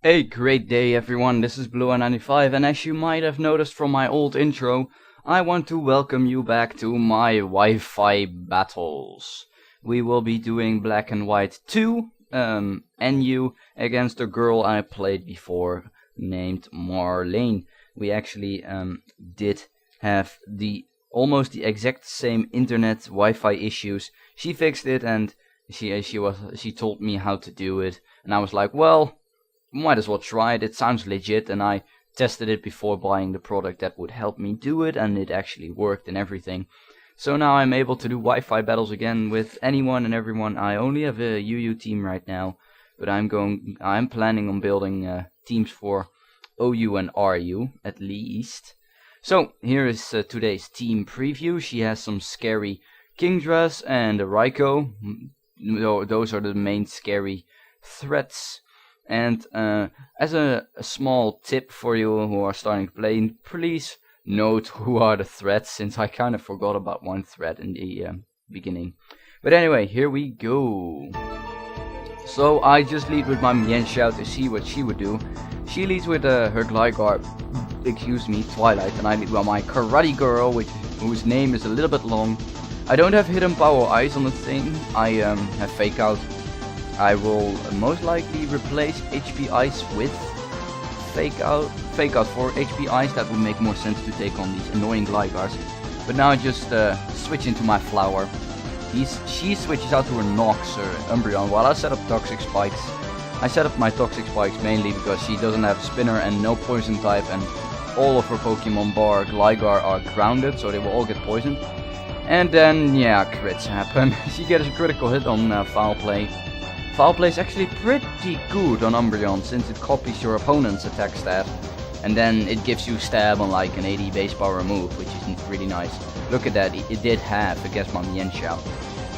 A great day everyone, this is Blue95 and as you might have noticed from my old intro, I want to welcome you back to my Wi-Fi battles. We will be doing Black and White 2, NU, against a girl I played before named Marrlain. We actually did have almost the exact same internet Wi-Fi issues. She fixed it and she told me how to do it, and I was like, well, might as well try it. It sounds legit, and I tested it before buying the product that would help me do it, and it actually worked and everything. So now I'm able to do Wi-Fi battles again with anyone and everyone. I only have a UU team right now, but I'm planning on building teams for OU and RU at least. So here is today's team preview. She has some scary Kingdras and a Raikou. Those are the main scary threats. And as a small tip for you who are starting to play, please note who are the threats, since I kind of forgot about one threat in the beginning. But anyway, here we go. So I just lead with my Mienshao to see what she would do. She leads with her Gligar, Twilight, and I lead with my Karate Girl, whose name is a little bit long. I don't have Hidden Power Ice on the thing, I have Fake Out. I will most likely replace HP Ice with Fake Out for HP Ice. That would make more sense to take on these annoying Glygars. But now I just switch into my Flower. She switches out to her Nox or Umbreon while I set up Toxic Spikes. I set up my Toxic Spikes mainly because she doesn't have a Spinner and no Poison type, and all of her Pokemon bar Gligar are grounded, so they will all get poisoned. And then, yeah, crits happen. She gets a critical hit on Foul Play. Foul Play is actually pretty good on Umbreon, since it copies your opponent's attack stat, and then it gives you stab on like an 80 base power move, which is really nice. Look at that, it did half against my Mienshao.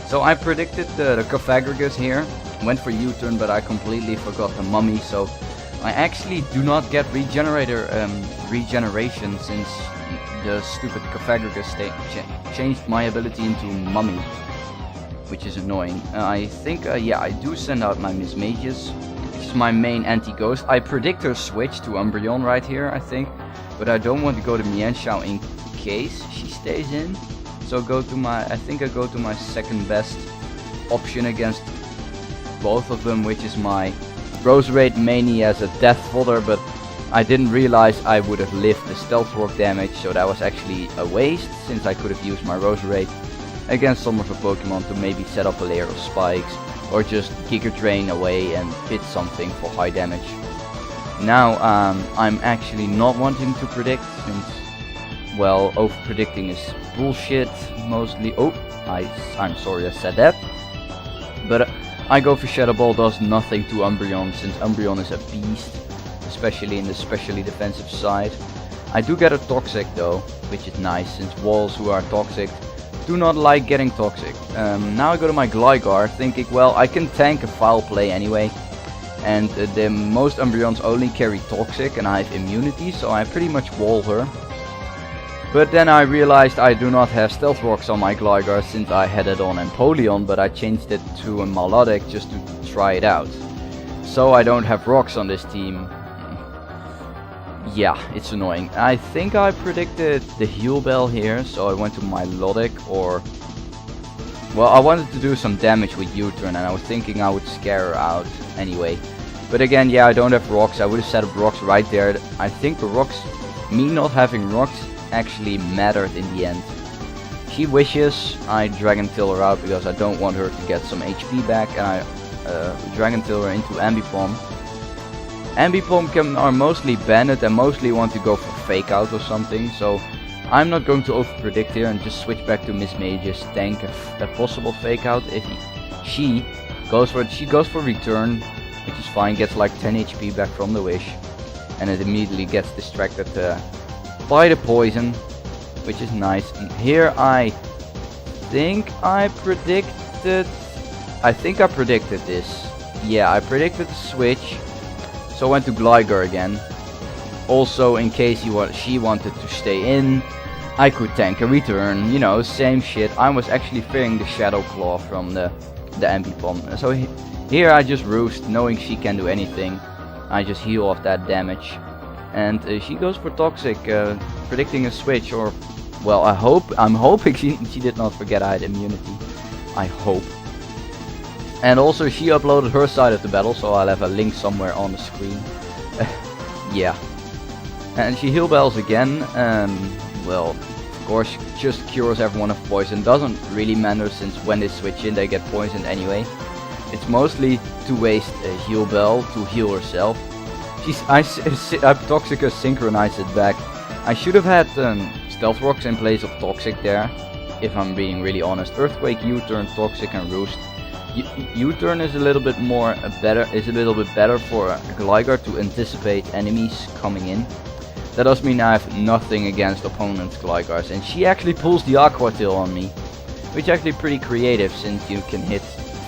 So I predicted the Cofagrigus here, went for U-turn, but I completely forgot the Mummy, so I actually do not get regeneration since the stupid Cofagrigus changed my ability into Mummy, which is annoying. I think, yeah, I do send out my Miss Mages, which is my main anti-ghost. I predict her switch to Umbreon right here, I think, but I don't want to go to Mienshao in case she stays in. So I think I go to my second best option against both of them, which is my Roserade mainly as a death fodder, but I didn't realize I would have lived the Stealth Rock damage, so that was actually a waste, since I could have used my Roserade against some of the Pokemon to maybe set up a layer of spikes, or just Giga Drain away and hit something for high damage. Now I'm actually not wanting to predict, since, well, over-predicting is bullshit, mostly. Oh, I'm sorry I said that. But I go for Shadow Ball, does nothing to Umbreon, since Umbreon is a beast, especially in the specially defensive side. I do get a Toxic though, which is nice, since walls who are toxic do not like getting toxic. Now I go to my Gligar, thinking, well, I can tank a Foul Play anyway, and the most Umbreons only carry Toxic, and I have immunity, so I pretty much wall her. But then I realized I do not have Stealth Rocks on my Gligar, since I had it on Empoleon, but I changed it to a Melodic just to try it out. So I don't have rocks on this team. Yeah, it's annoying. I think I predicted the Heal Bell here, so I went to my Melodic, or... well, I wanted to do some damage with U-turn, and I was thinking I would scare her out anyway. But again, yeah, I don't have rocks. I would have set up rocks right there. I think the rocks, me not having rocks, actually mattered in the end. She wishes, I Dragon Tail her out because I don't want her to get some HP back, and I Dragon Tail her into Ambipom. Ambipom are mostly banded and mostly want to go for Fake Out or something, so I'm not going to over-predict here and just switch back to Miss Mages, tank a possible Fake Out. If she goes for Return, which is fine, gets like 10 HP back from the Wish, and it immediately gets distracted by the poison, which is nice. And here I think I predicted this. Yeah, I predicted the switch, so I went to Gligar again. Also, in case she wanted to stay in, I could tank a Return, you know, same shit. I was actually fearing the Shadow Claw from the Ambipom. So here I just roost, knowing she can do anything. I just heal off that damage. And she goes for Toxic, predicting a switch, or well, I'm hoping she did not forget I had immunity. I hope. And also she uploaded her side of the battle, so I'll have a link somewhere on the screen. Yeah. And she heal bells again, and well, of course, just cures everyone of poison. Doesn't really matter since when they switch in they get poisoned anyway. It's mostly to waste a heal bell to heal herself. I Toxica synchronized it back. I should have had Stealth Rocks in place of Toxic there, if I'm being really honest. Earthquake, U-turn, Toxic, and Roost. U-turn is a little bit better for a Gligar to anticipate enemies coming in. That does mean I have nothing against opponent's Gligars, and she actually pulls the Aqua Tail on me, which is actually pretty creative since you can hit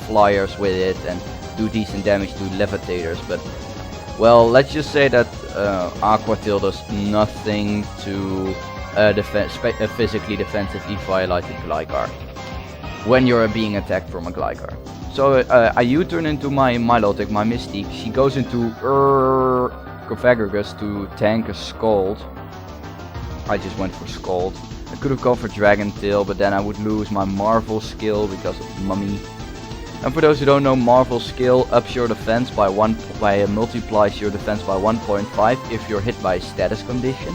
flyers with it and do decent damage to levitators. But well, let's just say that Aqua Tail does nothing to a physically defensive Eviolated Gligar when you're being attacked from a Gligar. So I U-turn into my Milotic, my Mystique. She goes into Cofagrigus to tank a Scald. I just went for Scald. I could have gone for Dragon Tail, but then I would lose my Marrl skill because of Mummy. And for those who don't know, Marrl skill ups your defense by multiplies your defense by 1.5 if you're hit by a status condition.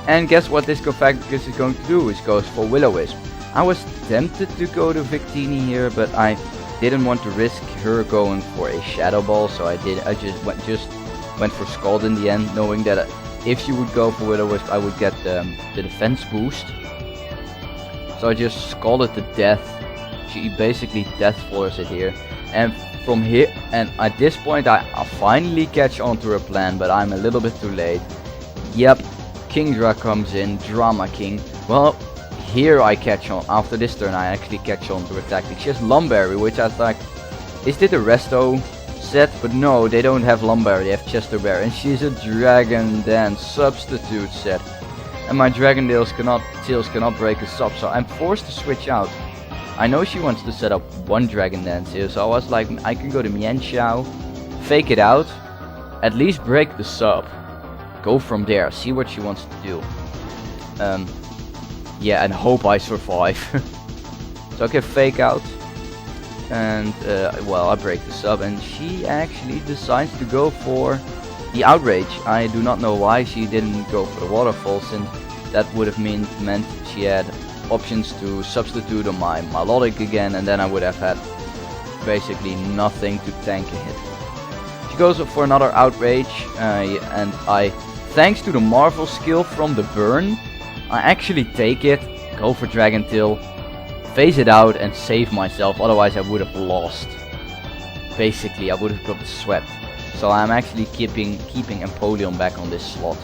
And guess what this Cofagrigus is going to do? It goes for Will-O-Wisp. I was tempted to go to Victini here, but I didn't want to risk her going for a Shadow Ball, so I just went for Scald in the end, knowing that if she would go for Will-O-Wisp, I would get the defense boost. So I just Scalded to death. She basically death floors it here, and from here, and at this point I finally catch on to her plan, but I'm a little bit too late. Yep, Kingdra comes in, Drama King. Well, here I catch on. After this turn I actually catch on to her tactic. She has Lumberry, which I thought, is it a Resto set? But no, they don't have Lumberry, they have Chester Bear, and she's a Dragon Dance substitute set. And my Dragon Tails cannot break a sub, so I'm forced to switch out. I know she wants to set up one Dragon Dance here, so I was like, I can go to Mienshao, fake it out, at least break the sub, go from there, see what she wants to do. Yeah, and hope I survive. So I can fake out, and well, I break the sub, and she actually decides to go for the Outrage. I do not know why she didn't go for the Waterfall, since that would have meant she had options to substitute on my Milotic again, and then I would have had basically nothing to tank a hit. She goes up for another Outrage, and thanks to the Marrl skill from the burn, I actually take it, go for Dragon Tail, phase it out and save myself, otherwise I would have lost. Basically I would have got swept. So I'm actually keeping Empoleon back on this slot.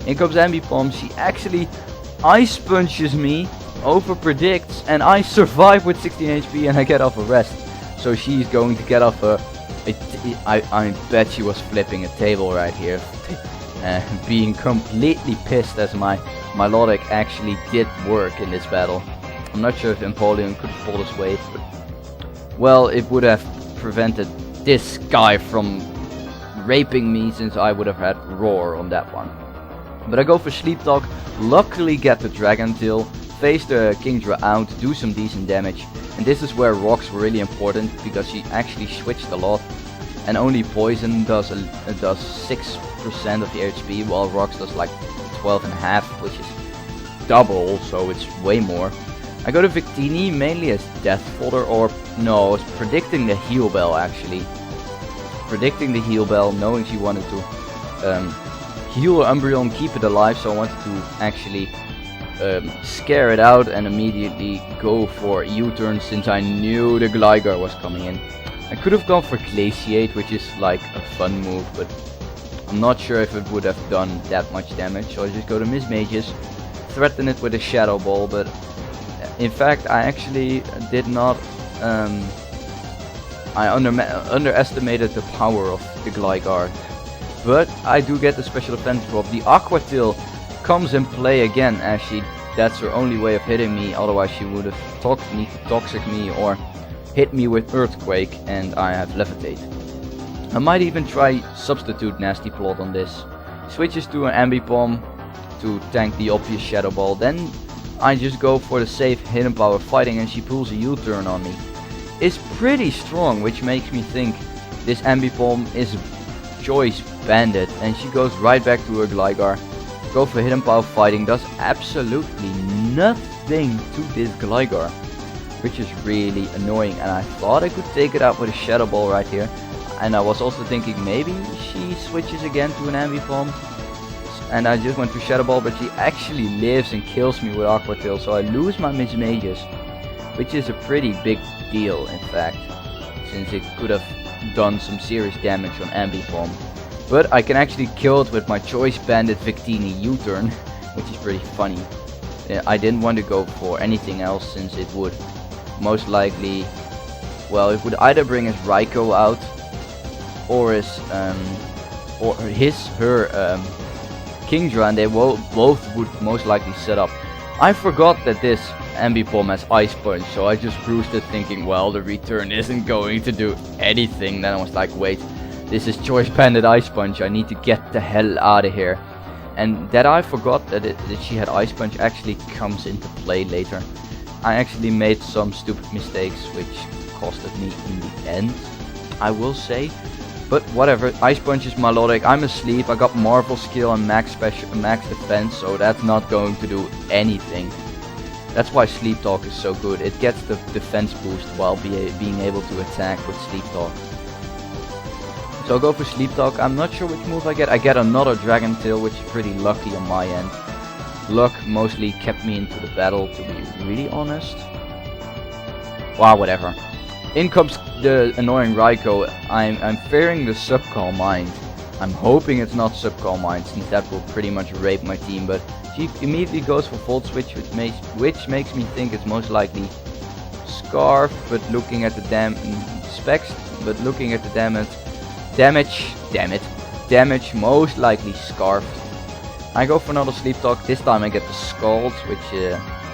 In comes Ambipom, she actually Ice Punches me, over predicts, and I survive with 16 HP and I get off a rest. So she's going to get off I bet she was flipping a table right here. Being completely pissed as my Milotic actually did work in this battle. I'm not sure if Empoleon could pull this weight, but well, it would have prevented this guy from raping me, since I would have had Roar on that one. But I go for Sleep Talk, luckily get the Dragon Tail, face the Kingdra out, do some decent damage, and this is where Rocks were really important, because she actually switched a lot, and only Poison does 6% of the HP, while Rocks does like 12.5, which is double, so it's way more. I go to Victini mainly as Death Fodder, or no, it's predicting the Heal Bell actually. Predicting the Heal Bell, knowing she wanted to heal Umbreon, keep it alive, so I wanted to actually scare it out and immediately go for U-turn, since I knew the Gligar was coming in. I could have gone for Glaciate, which is like a fun move, but I'm not sure if it would have done that much damage, so I just go to Mismagius, threaten it with a Shadow Ball, but in fact I actually did not, I underestimated the power of the Gligar, but I do get the special defense drop. The Aqua Tail comes in play again, as that's her only way of hitting me, otherwise she would have Toxic me or hit me with Earthquake, and I have Levitate. I might even try substitute Nasty Plot on this. Switches to an Ambipom to tank the obvious Shadow Ball, then I just go for the safe Hidden Power Fighting and she pulls a U-turn on me. It's pretty strong, which makes me think this Ambipom is Choice Bandit, and she goes right back to her Gligar. Go for Hidden Power Fighting, does absolutely nothing to this Gligar, which is really annoying, and I thought I could take it out with a Shadow Ball right here. And I was also thinking maybe she switches again to an Ambipom. And I just went to Shadow Ball, but she actually lives and kills me with Aqua Tail, so I lose my Miss Mages. Which is a pretty big deal in fact, since it could have done some serious damage on Ambipom. But I can actually kill it with my Choice Bandit Victini U-turn, which is pretty funny. I didn't want to go for anything else since it would most likely, well, it would either bring his Raikou out or her Kingdra, and they both would most likely set up. I forgot that this Ambipom has Ice Punch, so I just bruised it thinking, well, the return isn't going to do anything. Then I was like, wait, this is Choice Bandit Ice Punch, I need to get the hell out of here. And that I forgot that she had Ice Punch actually comes into play later. I actually made some stupid mistakes which costed me in the end, I will say. But whatever, Ice Punch is melodic, I'm asleep, I got Marvel skill and max defense, so that's not going to do anything. That's why Sleep Talk is so good, it gets the defense boost while being able to attack with Sleep Talk. So I'll go for Sleep Talk. I'm not sure which move I get. I get another Dragon Tail, which is pretty lucky on my end. Luck mostly kept me into the battle, to be really honest. Wow, whatever. In comes the annoying Raikou. I'm fearing the Subcall Mind. I'm hoping it's not Subcall Mind, since that will pretty much rape my team, but she immediately goes for Volt Switch, which makes me think it's most likely Scarf, but looking at the damage, most likely Scarfed. I go for another Sleep Talk. This time I get the Scald, which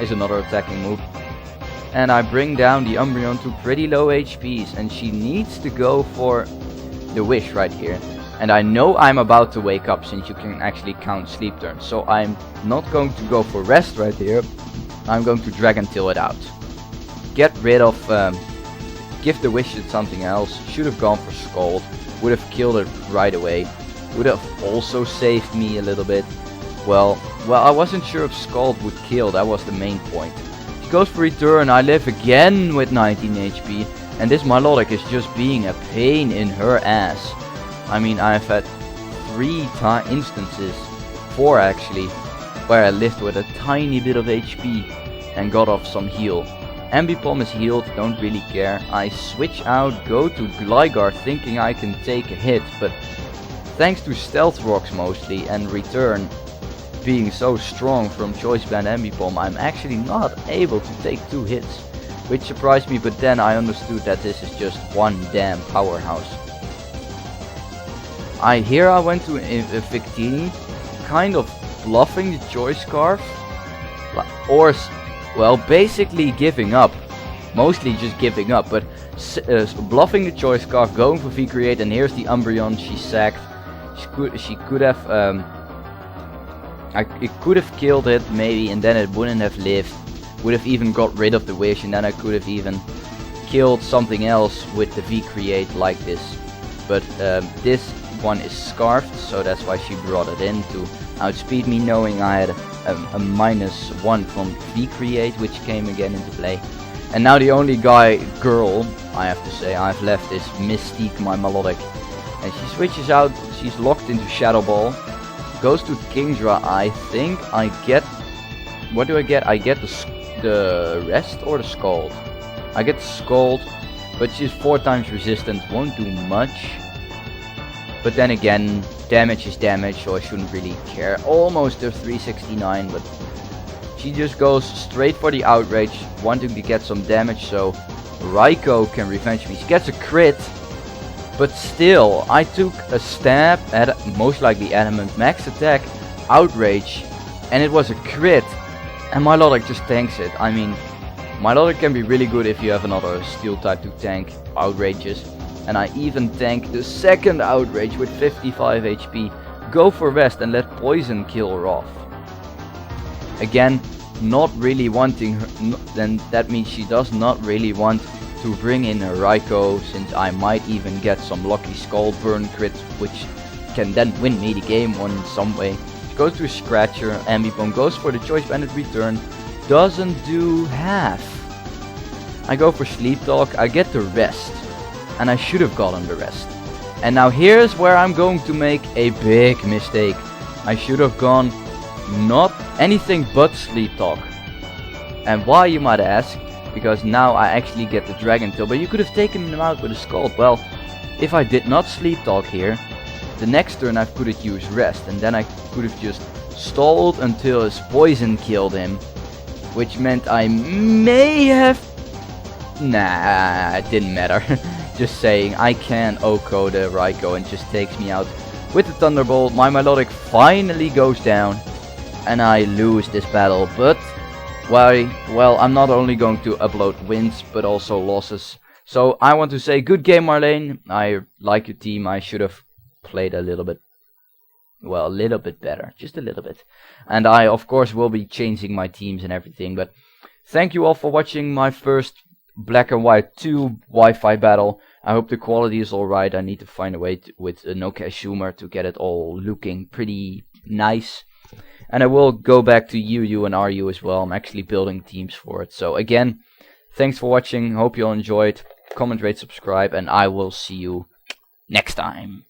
is another attacking move. And I bring down the Umbreon to pretty low HPs, and she needs to go for the Wish right here. And I know I'm about to wake up, since you can actually count sleep turns. So I'm not going to go for Rest right here. I'm going to Dragon Tail it out. Get rid of, give the Wish to something else. Should have gone for Scald. Would have killed it right away. Would have also saved me a little bit. Well, I wasn't sure if Scald would kill, that was the main point. She goes for Return, I live again with 19 HP. And this Milotic is just being a pain in her ass. I mean, I've had 3 instances, 4 actually, where I lived with a tiny bit of HP and got off some heal. Ambipom is healed, don't really care. I switch out, go to Gligar thinking I can take a hit, but thanks to Stealth Rocks mostly and Return being so strong from Choice Band Ambipom, I'm actually not able to take 2 hits, which surprised me, but then I understood that this is just one damn powerhouse. Here I went to a Victini, kind of bluffing the Choice Scarf, or, well, basically giving up, mostly just giving up, but bluffing the Choice Scarf, going for V-Create, and here's the Umbreon she sacked. She could have, it could have killed it maybe, and then it wouldn't have lived, would have even got rid of the Wish, and then I could have even killed something else with the V-Create like this. But this one is Scarfed, so that's why she brought it in to outspeed me, knowing I had a -1 from V-Create, which came again into play. And now the only girl, I have to say, I've left is Mystique, my Melodic. And she switches out, she's locked into Shadow Ball, goes to Kingdra. I think I get, what do I get? I get the Rest or the Scald? I get the Scald, but she's 4 times resistant, won't do much. But then again, damage is damage, so I shouldn't really care. Almost a 369, but she just goes straight for the Outrage, wanting to get some damage, so Raikou can revenge me. She gets a crit, but still, I took a stab at most likely Adamant, max attack, Outrage, and it was a crit, and Milotic just tanks it. I mean, Milotic can be really good if you have another Steel type to tank Outrages. And I even tank the second outrage with 55 HP. Go for rest and let poison kill her off. Again, not really wanting her, then that means she does not really want to bring in a Raikou, since I might even get some lucky skull burn crits, which can then win me the game one in some way. She goes to a Scratcher, Ambipom goes for the Choice Banded return, doesn't do half. I go for Sleep Talk, I get the rest, and I should have gotten the rest. And now here's where I'm going to make a big mistake. I should have gone not anything but Sleep Talk. And why, you might ask? Because now I actually get the Dragon Tail, but you could have taken him out with a Scald. Well, if I did not Sleep Talk here, the next turn I could have used Rest, and then I could have just stalled until his poison killed him, which meant I may have... Nah, it didn't matter. Just saying, I can OHKO the Raikou and just takes me out with the Thunderbolt. My Melodic finally goes down, and I lose this battle, but why? Well, I'm not only going to upload wins, but also losses. So I want to say good game, Marrlain. I like your team. I should have played a little bit, well, a little bit better, just a little bit. And I, of course, will be changing my teams and everything. But thank you all for watching my first Black and White 2 Wi-Fi battle. I hope the quality is alright. I need to find a way with a Nokia Zoomer to get it all looking pretty nice. And I will go back to UU and RU as well. I'm actually building teams for it. So again, thanks for watching. Hope you all enjoyed. Comment, rate, subscribe, and I will see you next time.